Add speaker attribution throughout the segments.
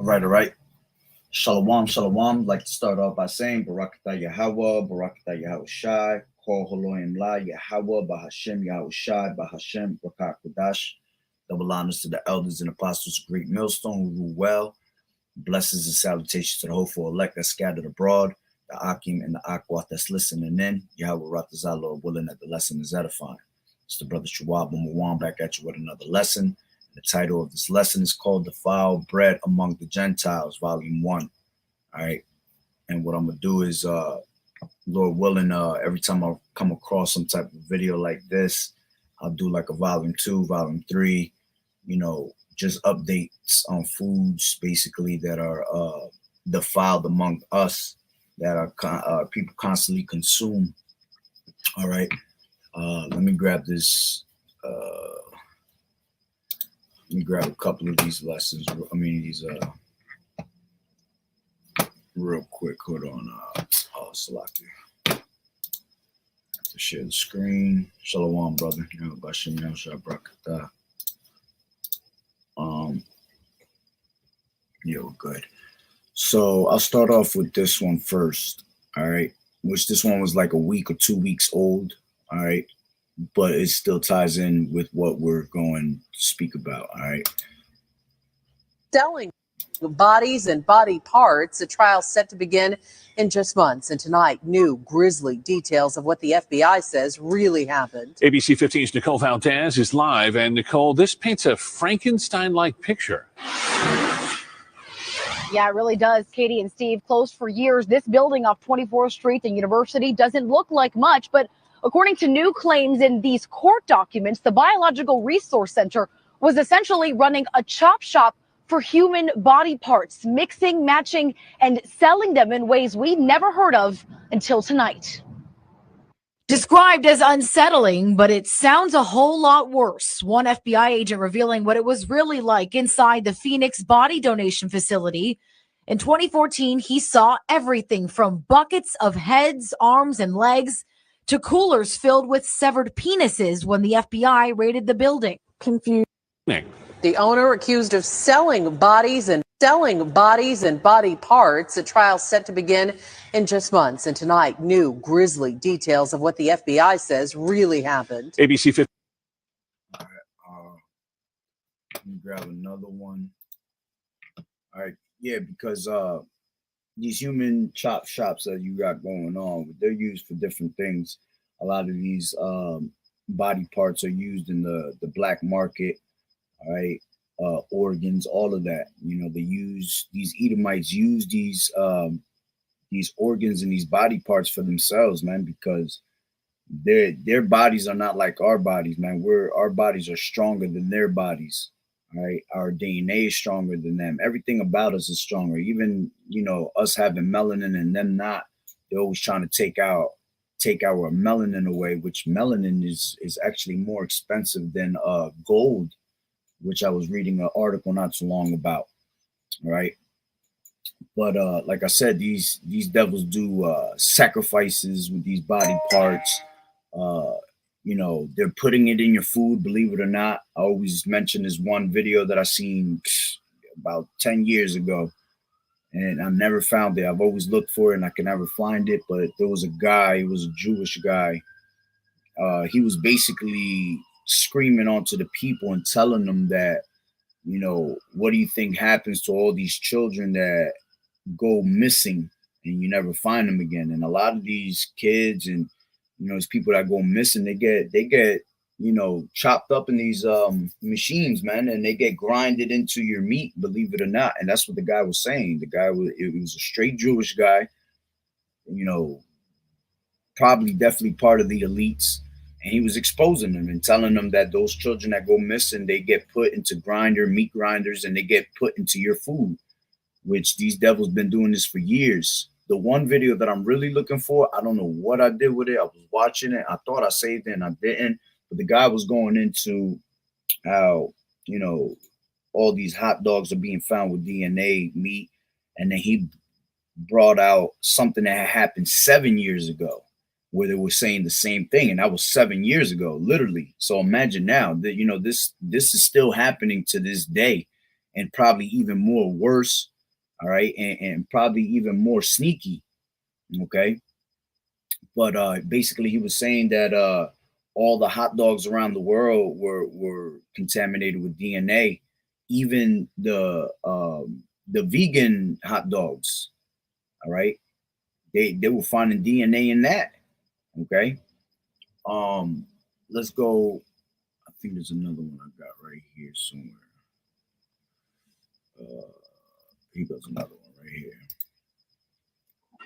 Speaker 1: All right. Shalom, shalom. Like to start off by saying Barakatah Yahweh, Barakatah Yahweh Shai, Kol Holoim La Yahweh, Bahashem Yahweh Shai, Bahashem Barak Kodash. Double honors to the elders and apostles of Great Millstone who rule well. Blessings and salutations to the hopeful elect that scattered abroad, the Akim and the Akwat that's listening in. Yahweh Ratazah, Lord willing that the lesson is edifying. It's the brother Shawab Mawan back at you with another lesson. The title of this lesson is called Defiled Bread Among the Gentiles, Volume 1. All right. And what I'm going to do is, Lord willing, every time I come across some type of video like this, I'll do like a Volume 2, Volume 3, just updates on foods basically that are defiled among us, that are people constantly consume. All right. Let me grab this. Let me grab a couple of these lessons. Real quick. Hold on. Salaki. Have to share the screen. Shalom, brother. Good. So I'll start off with this one first. All right. Which this one was like a week or 2 weeks old. All right. But it still ties in with what we're going to speak about. All right.
Speaker 2: Selling bodies and body parts, a trial set to begin in just months. And tonight, new grisly details of what the FBI says really happened.
Speaker 3: ABC 15's Nicole Valdez is live. And Nicole, this paints a Frankenstein-like picture.
Speaker 4: Yeah, it really does. Katie and Steve, closed for years. This building off 24th Street and University doesn't look like much, but according to new claims in these court documents, the Biological Resource Center was essentially running a chop shop for human body parts, mixing, matching, and selling them in ways we never heard of until tonight.
Speaker 5: Described as unsettling, but it sounds a whole lot worse. One FBI agent revealing what it was really like inside the Phoenix body donation facility. In 2014, he saw everything from buckets of heads, arms, and legs to coolers filled with severed penises when the FBI raided the building.
Speaker 2: Confusing. The owner accused of selling bodies and body parts. A trial set to begin in just months. And tonight, new grisly details of what the FBI says really happened.
Speaker 3: ABC 15.
Speaker 1: All right. Let me grab another one. All right. Yeah, because these human chop shops that you got going on, they're used for different things. A lot of these body parts are used in the black market. All right, organs, all of that. These Edomites use these organs and these body parts for themselves, man, because their bodies are not like our bodies, man. Our bodies are stronger than their bodies. All right, our DNA is stronger than them. Everything about us is stronger. Even us having melanin and them not. They're always trying to take our melanin away, which melanin is actually more expensive than gold, which I was reading an article not so long about. All right. But like I said, these devils do sacrifices with these body parts. They're putting it in your food, believe it or not. I always mention this one video that I seen about 10 years ago, and I never found it. I've always looked for it and I can never find it. But there was a guy, he was a Jewish guy. He was basically screaming onto the people and telling them that, what do you think happens to all these children that go missing and you never find them again? And a lot of these kids and, these people that go missing, they get, chopped up in these machines, man, and they get grinded into your meat, believe it or not. And that's what the guy was saying. It was a straight Jewish guy, probably definitely part of the elites. And he was exposing them and telling them that those children that go missing, they get put into meat grinders, and they get put into your food, which these devils been doing this for years. The one video that I'm really looking for, I don't know what I did with it. I was watching it. I thought I saved it and I didn't. But the guy was going into how, all these hot dogs are being found with DNA meat. And then he brought out something that had happened 7 years ago, where they were saying the same thing, and that was 7 years ago, literally. So imagine now that this is still happening to this day, and probably even more worse all right, and probably even more sneaky, okay. But basically, he was saying that all the hot dogs around the world were contaminated with DNA, even the vegan hot dogs. All right, they were finding DNA in that. Okay, let's go. I think there's another one I got right here somewhere. Here goes another one right here.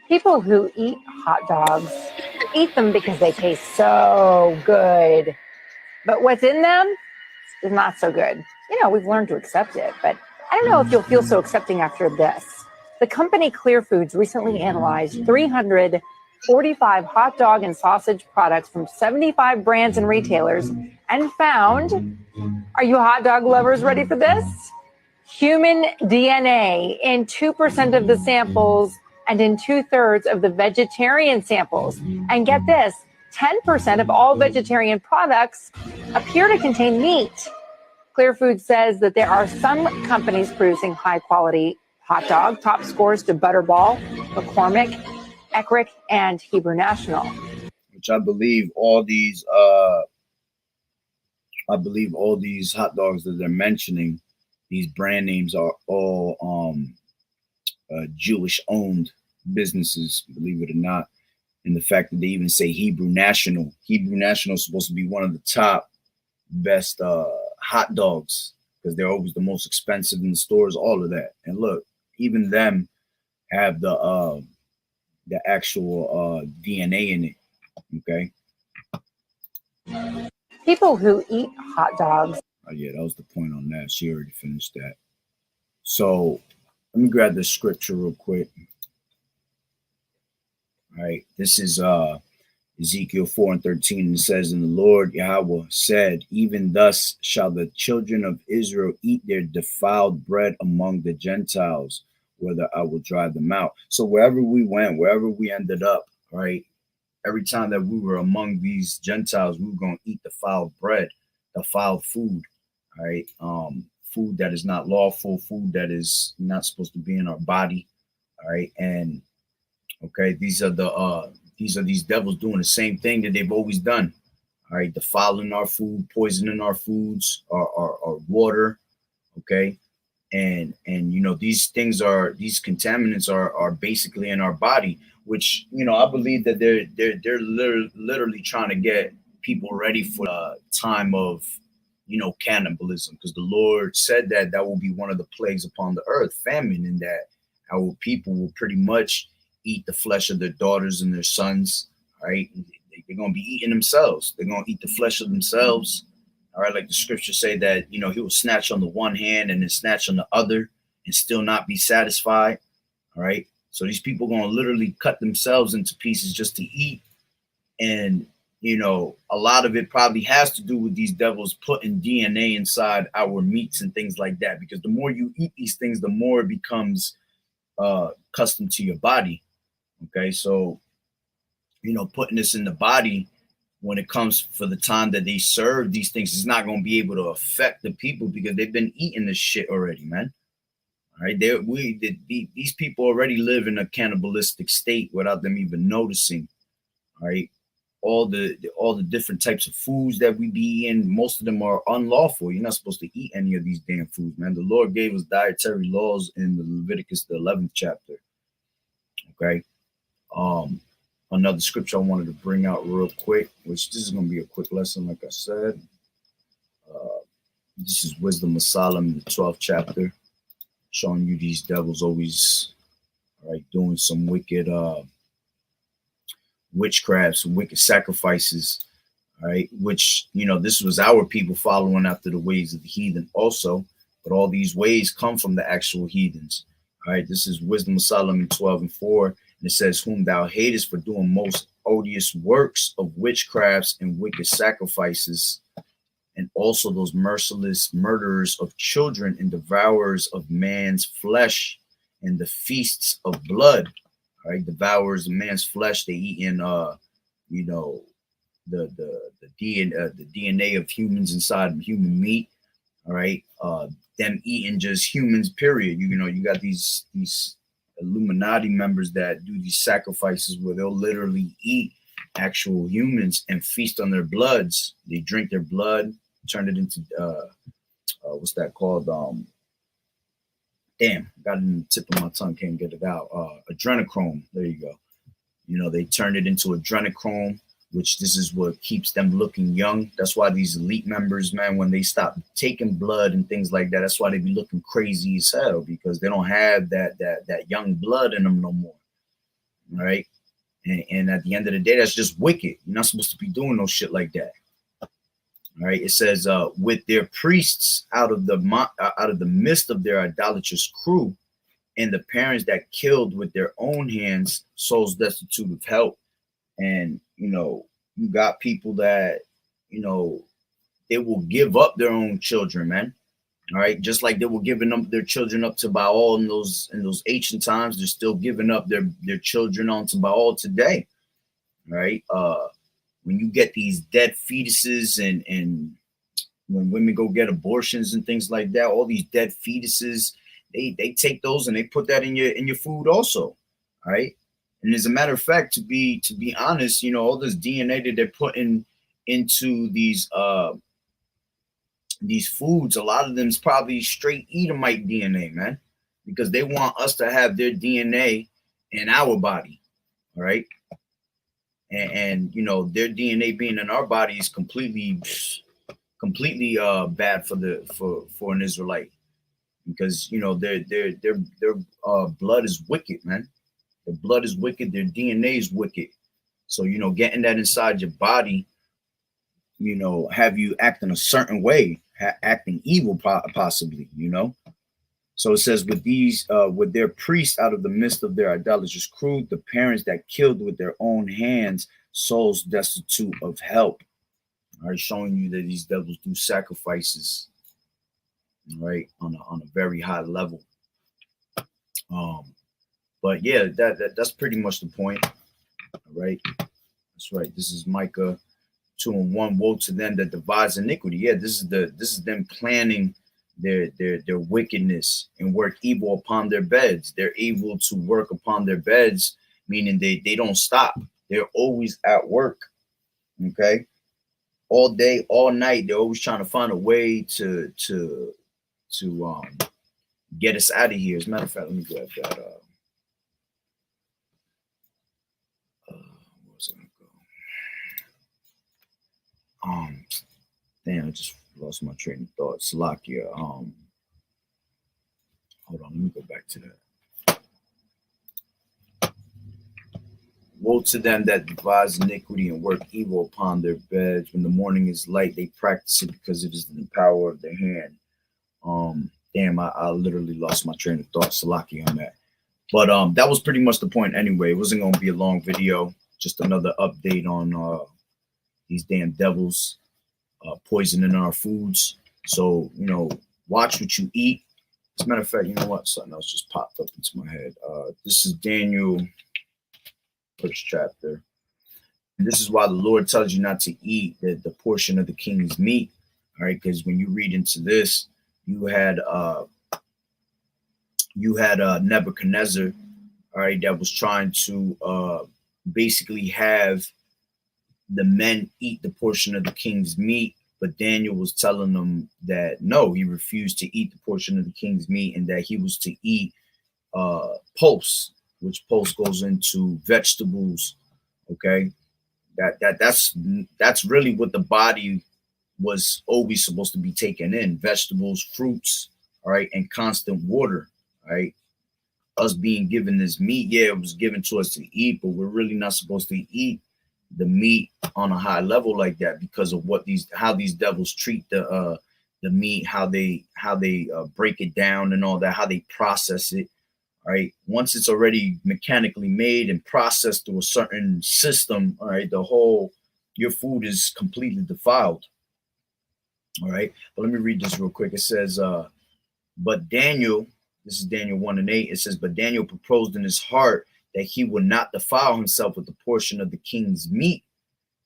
Speaker 6: People who eat hot dogs eat them because they taste so good. But what's in them is not so good. You know, we've learned to accept it, but I don't know if you'll feel so accepting after this. The company Clear Foods recently analyzed 345 hot dog and sausage products from 75 brands and retailers and found, are you hot dog lovers ready for this? Human DNA in 2% of the samples and in 2/3 of the vegetarian samples. And get this, 10% of all vegetarian products appear to contain meat. Clear Foods says that there are some companies producing high quality hot dog. Top scores to Butterball, McCormick, Eckrich, and Hebrew National.
Speaker 1: Which I believe all these hot dogs that they're mentioning, these brand names are all Jewish owned businesses, believe it or not. And the fact that they even say Hebrew National is supposed to be one of the top best hot dogs because they're always the most expensive in the stores, all of that. And look, even them have the actual DNA in it. Okay.
Speaker 6: People who eat hot dogs.
Speaker 1: Oh yeah, that was the point on that. She already finished that. So let me grab the scripture real quick. All right, this is Ezekiel 4:13, and it says, "And the Lord Yahweh said, even thus shall the children of Israel eat their defiled bread among the Gentiles, whether I will drive them out." So wherever we went, wherever we ended up, right, every time that we were among these Gentiles, we were going to eat defiled bread, defiled food, right? Food that is not lawful, food that is not supposed to be in our body, all right? And okay, these are these devils doing the same thing that they've always done, all right? Defiling our food, poisoning our foods, our water, okay? And you know, these contaminants are basically in our body, which, you know, I believe that they're literally trying to get people ready for a time of, you know, cannibalism, because the Lord said that will be one of the plagues upon the earth, famine, and that our people will pretty much eat the flesh of their daughters and their sons. All right, they're going to be eating themselves. They're going to eat the flesh of themselves. All right, like the scriptures say that, you know, he will snatch on the one hand and then snatch on the other and still not be satisfied. All right, so these people are going to literally cut themselves into pieces just to eat. And, you know, a lot of it probably has to do with these devils putting DNA inside our meats and things like that, because the more you eat these things, the more it becomes custom to your body. Okay, so, you know, putting this in the body, when it comes for the time that they serve these things, is not going to be able to affect the people because they've been eating this shit already, man. All right, these people already live in a cannibalistic state without them even noticing. All right, all the different types of foods that we be eating, most of them are unlawful. You're not supposed to eat any of these damn foods, man. The Lord gave us dietary laws in the Leviticus, the 11th chapter. Okay. Another scripture I wanted to bring out real quick, which this is going to be a quick lesson, like I said. This is Wisdom of Solomon, the 12th chapter, showing you these devils always, all right, doing some wicked witchcraft, some wicked sacrifices, all right, which, you know, this was our people following after the ways of the heathen also, but all these ways come from the actual heathens. All right, this is Wisdom of Solomon 12:4, and it says, "Whom thou hatest for doing most odious works of witchcrafts and wicked sacrifices, and also those merciless murderers of children and devourers of man's flesh and the feasts of blood." All right, devourers of man's flesh, they eat in you know, the DNA of humans inside human meat. All right, them eating just humans, period. You know, you got these Illuminati members that do these sacrifices where they'll literally eat actual humans and feast on their bloods. They drink their blood, turn it into what's that called? Damn, got it in the tip of my tongue, can't get it out. Adrenochrome. There you go. You know, they turn it into adrenochrome, which this is what keeps them looking young. That's why these elite members, man, when they stop taking blood and things like that, that's why they be looking crazy as hell, because they don't have that young blood in them no more. All right. And at the end of the day, that's just wicked. You're not supposed to be doing no shit like that. All right. It says, with their priests out of the midst of their idolatrous crew, and the parents that killed with their own hands, souls destitute of help. And, you know, you got people that, you know, they will give up their own children, man. All right. Just like they were giving up their children up to Baal in those ancient times, they're still giving up their children on to Baal today. All right. When you get these dead fetuses and when women go get abortions and things like that, all these dead fetuses, they take those and they put that in your food also. All right. And as a matter of fact, to be honest, you know, all this DNA that they're putting into these foods, a lot of them is probably straight Edomite DNA, man, because they want us to have their DNA in our body. All right. And you know, their DNA being in our body is completely bad for an Israelite, because you know their blood is wicked, man. Their blood is wicked. Their DNA is wicked. So you know, getting that inside your body, you know, have you acting a certain way, acting evil, possibly. You know. So it says, with their priests out of the midst of their idolatrous crew, the parents that killed with their own hands, souls destitute of help. All right, showing you that these devils do sacrifices, right, on a very high level. But yeah, that's pretty much the point. All right, that's right. This is Micah 2:1. Woe to them that devise iniquity. Yeah, this is them planning their wickedness and work evil upon their beds. They're able to work upon their beds, meaning they don't stop. They're always at work. Okay, all day, all night. They're always trying to find a way to get us out of here. As a matter of fact, let me grab that. Where's it gonna go? Damn, I just lost my train of thought. Salakia. Hold on, let me go back to that. Woe to them that devise iniquity and work evil upon their beds. When the morning is light, they practice it because it is in the power of their hand. Damn, I literally lost my train of thought. Salaki on that. But that was pretty much the point anyway. It wasn't going to be a long video. Just another update on these damn devils poisoning our foods. So, you know, watch what you eat. As a matter of fact, you know what? Something else just popped up into my head. This is Daniel, first chapter. And this is why the Lord tells you not to eat the portion of the king's meat. All right, because when you read into this, you had Nebuchadnezzar, all right, that was trying to basically have the men eat the portion of the king's meat, but Daniel was telling them that no, he refused to eat the portion of the king's meat, and that he was to eat pulse, which pulse goes into vegetables. Okay, that's really what the body was always supposed to be taken in: vegetables, fruits, all right, and constant water. All right, us being given this meat, yeah, it was given to us to eat, but we're really not supposed to eat the meat on a high level like that, because of how these devils treat the meat, how they break it down and all that, how they process it. All right, once it's already mechanically made and processed through a certain system, all right, your food is completely defiled. All right, but let me read this real quick. It says, but Daniel, this is Daniel 1:8. It says, but Daniel proposed in his heart that he would not defile himself with the portion of the king's meat,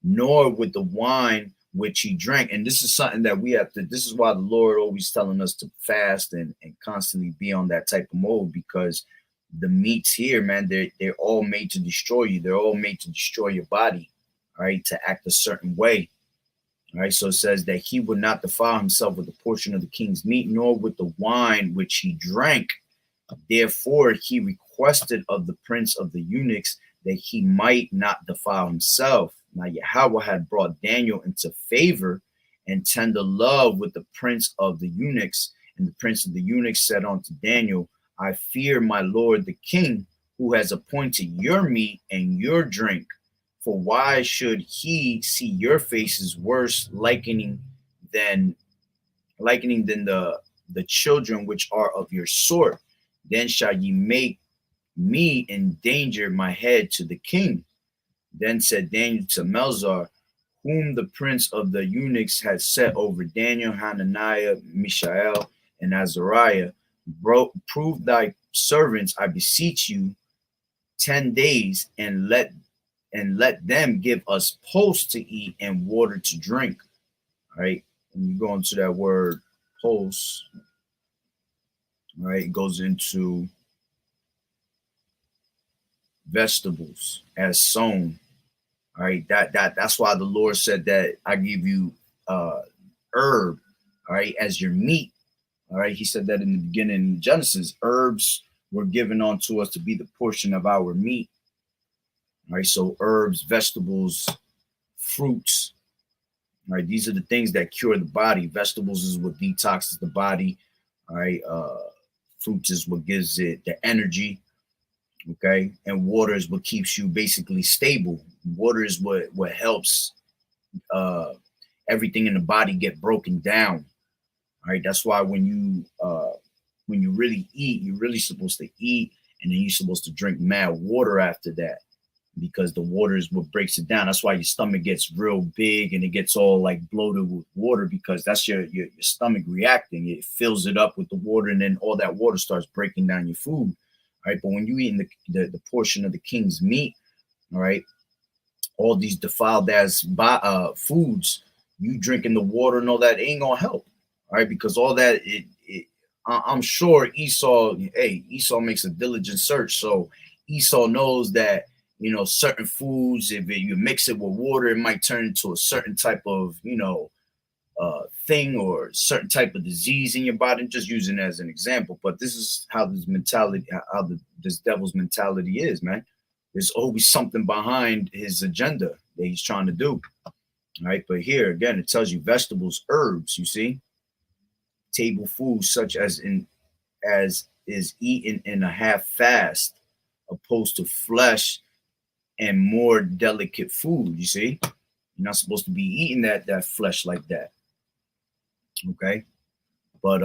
Speaker 1: nor with the wine which he drank. And this is something that we have to, this is why the Lord always telling us to fast and constantly be on that type of mode, because the meats here, man, they're all made to destroy you. They're all made to destroy your body, all right, to act a certain way. All right, so it says that he would not defile himself with a portion of the king's meat, nor with the wine which he drank. Therefore, he requested of the prince of the eunuchs that he might not defile himself. Now, Yahweh had brought Daniel into favor and tender love with the prince of the eunuchs. And the prince of the eunuchs said unto Daniel, I fear my lord the king, who has appointed your meat and your drink. For why should he see your faces worse, likening than the children which are of your sort? Then shall ye make me endanger my head to the king. Then said Daniel to Melzar, whom the prince of the eunuchs had set over Daniel, Hananiah, Mishael, and Azariah, prove thy servants, I beseech you, 10 days, and let them give us pulse to eat and water to drink. All right. And you go into that word pulse. All right, it goes into vegetables as sown. All right, that's why the Lord said that I give you herb, all right, as your meat. All right, he said that in the beginning in Genesis, herbs were given unto us to be the portion of our meat. All right, so herbs, vegetables, fruits. All right, these are the things that cure the body. Vegetables is what detoxes the body. All right, fruits is what gives it the energy. Okay, and water is what keeps you basically stable. Water is what helps everything in the body get broken down. All right, that's why when you really eat, you're really supposed to eat, and then you're supposed to drink mad water after that, because the water is what breaks it down. That's why your stomach gets real big and it gets all like bloated with water, because that's your stomach reacting. It fills it up with the water, and then all that water starts breaking down your food. All right, but when you eat the portion of the king's meat, all right, all these defiled as foods, you drinking the water and all that ain't gonna help. All right, because all that I'm sure Esau makes a diligent search, so Esau knows that, you know, certain foods, if you mix it with water, it might turn into a certain type of, you know, thing or certain type of disease in your body. I'm just using it as an example, but this is how this mentality, this devil's mentality is, man. There's always something behind his agenda that he's trying to do. All right, but here again, it tells you vegetables, herbs. You see, table foods such as is eaten in a half fast, opposed to flesh and more delicate food. You see, you're not supposed to be eating that flesh like that. Okay, but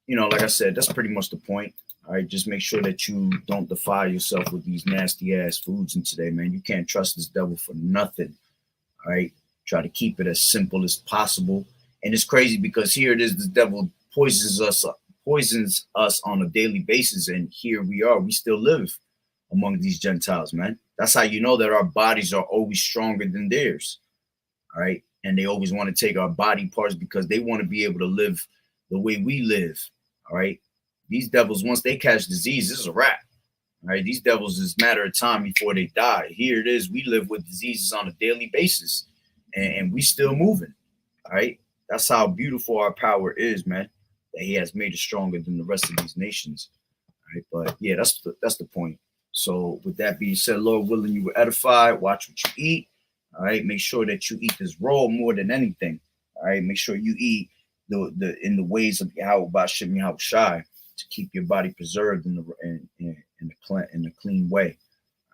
Speaker 1: you know, like I said, that's pretty much the point. All right, just make sure that you don't defile yourself with these nasty ass foods. And today, man, you can't trust this devil for nothing. All right, try to keep it as simple as possible. And it's crazy because here it is, the devil poisons us on a daily basis, and here we are, we still live among these Gentiles, man. That's how you know that our bodies are always stronger than theirs. All right, and they always want to take our body parts because they want to be able to live the way we live. All right, these devils, once they catch disease, this is a wrap. All right, these devils is a matter of time before they die. Here it is, we live with diseases on a daily basis, and we still moving. All right, that's how beautiful our power is, man, that he has made us stronger than the rest of these nations. All right, but yeah, that's the point. So with that being said, Lord willing, you were edified. Watch what you eat. All right, make sure that you eat this raw more than anything. All right, make sure you eat in the ways of Yahweh Bashim Yahushai to keep your body preserved in a clean way.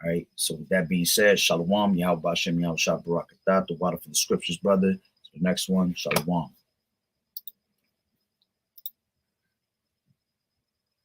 Speaker 1: All right. So with that being said, Shalom, Yahweh Bashim Yahushai Barakatah. The water for the scriptures, brother. So the next one, Shalom.